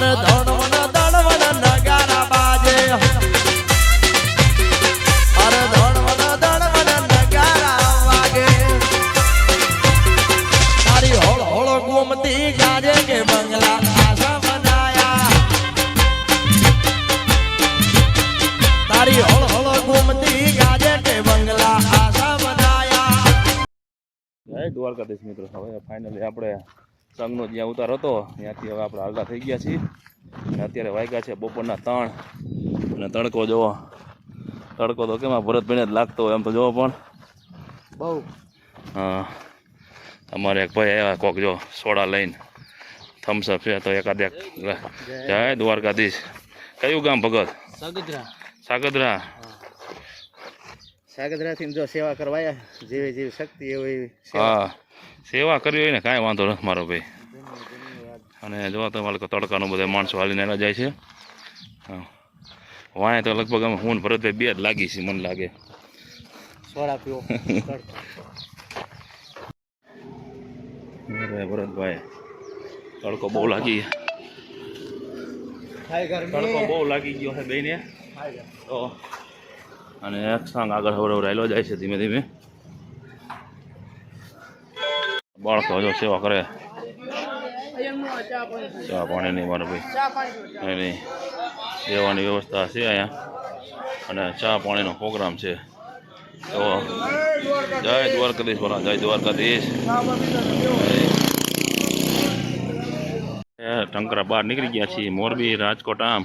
અરે ધણવન ધણવન નગારા બાજે અરે ધણવન ધણવન નગારા વાગે તારી હોળ હોળ ગોમતી ગાજે કે બંગલા આશા બનાયા તારી હોળ હોળ ગોમતી ગાજે કે બંગલા આશા બનાયા. જય દ્વારકાધીશ મિત્રો. હવે ફાઇનલી આપણે સંઘનો જ્યાં ઉતાર હતો ત્યાંથી હવે આપણે હાલતા થઈ ગયા છીએ અને અત્યારે વાગ્યા છે બપોરના 3 અને તડકો જોવો. તડકો તો કેમાં ભરતભાઈને જ લાગતો હોય એમ તો જોવો પણ બહુ. હા અમારે એક ભાઈ આવ્યા કોક જો સોડા લઈને થમ્સઅપ છે તો એકાદ એક. જય દ્વારકાધીશ. કયું ગામ ભગત? સાગદરા. સાગદરા. સાગદરાથી જો સેવા કરવાયા જેવી જેવી શક્તિ એવી. હા સેવા કરવી હોય ને કાંઈ વાંધો નથી મારો ભાઈ. અને જો તમારે તડકાનો બધા માણસો હાલીને એના જાય છે. હા વાંય તો લગભગ અમે હું ભરતભાઈ બે જ લાગી છે મને લાગે. સોડા પીવો. ભરતભાઈ તડકો બહુ લાગી. તડકો બહુ લાગી ગયો છે બેને તો. અને એક સાંગ આગળ હવર રહેલો જાય છે ધીમે ધીમે. બાળકો જો સેવા કરે. ચા પાણી નહીં મારો ભાઈ નહીં દેવાની વ્યવસ્થા છે અહીંયા અને ચા પાણીનો પ્રોગ્રામ છે. તો જય દ્વારકાધીશ બોલા. જય દ્વારકાધીશ. ટંકરા બહાર નીકળી ગયા છીએ મોરબી રાજકોટ આમ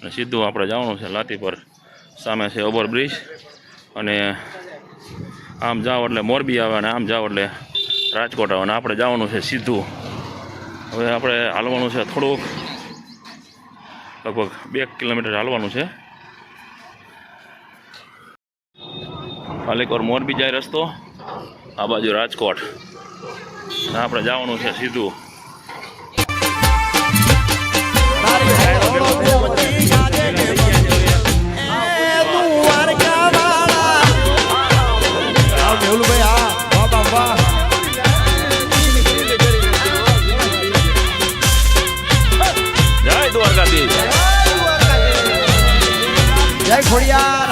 અને સીધું આપણે જવાનું છે લાતી પર. સામે છે ઓવરબ્રિજ અને આમ જાઓ એટલે મોરબી આવે અને આમ જાઓ એટલે રાજકોટ આવે અને આપણે જવાનું છે સીધું. હવે આપણે હાલવાનું છે થોડુંક લગભગ 2 કિલોમીટર હાલવાનું છે. પાલેકોર મોરબી જાય રસ્તો, આ બાજુ રાજકોટ. આપણે જવાનું છે સીધું. જય દ્વારકાધીશ. જય ખોડિયાર.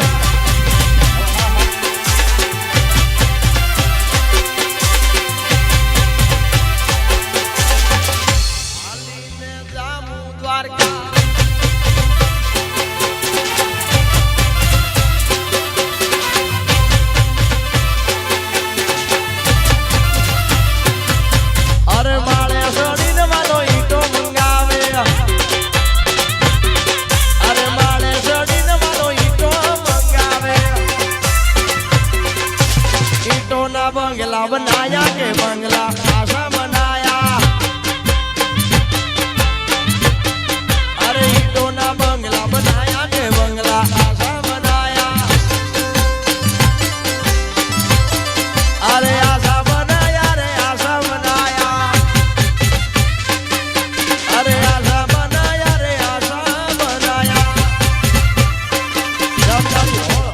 બંગલા બનાયા કે બંગલા આશા બનાયા. અરે ઈટોના બંગલા બનાયા કે બંગલા આશા બનાયા. અરે આશા બનાયા રે આશા બનાયા. અરે આશા બનાયા રે આશા બનાયા.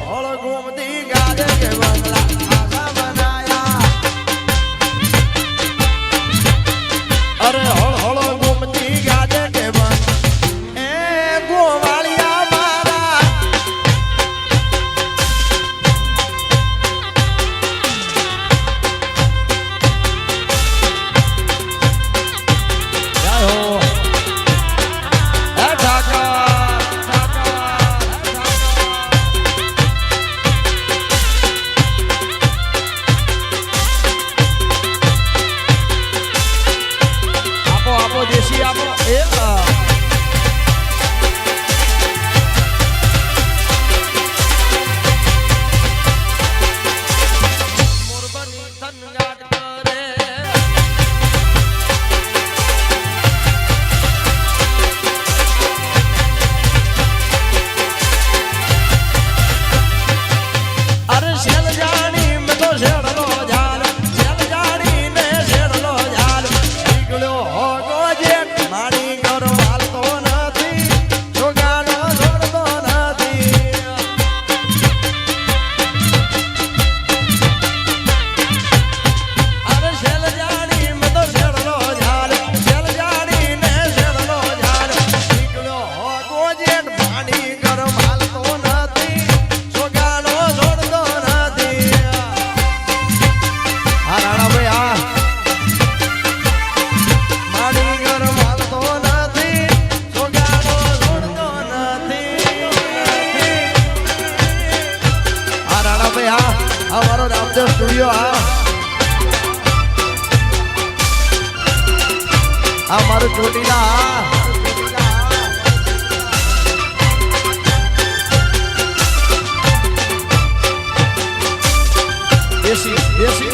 હોળ ઘૂમતી ગાજે કે બંગલા આશા બનાયા. અરે હોળ હોળ ઘૂમતી ગાજે કે બંગ એ ગોવાળિયા મારા. જય હો હે ઠાકર. આપો દેશી આપો એ મોરબની થનગાટ કરે. અરે શેલ જાણી મેં તો શેડલો ઝાલ. શેલ જાણી ને શેડલો ઝાલ. નીકળ્યો હોગો જે માણી ઘર મારું ચોટીલા દેશી દેશી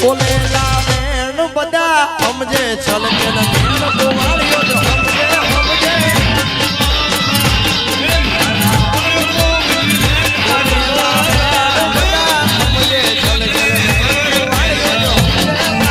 બોલેલા વેણ બધા સમજે છલકે ન મેણ ગોવાળિયો જ સમજે સમજે બોલેલા વેણ બધા સમજે છલકે ન મેણ ગોવાળિયો જ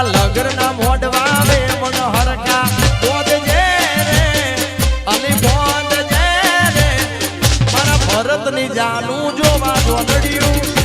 લગરના મોઢવા વે મન હરકા બોધજે રે અલી બોધજે રે મારા ભરતની જાનું જોવા જોડ્યું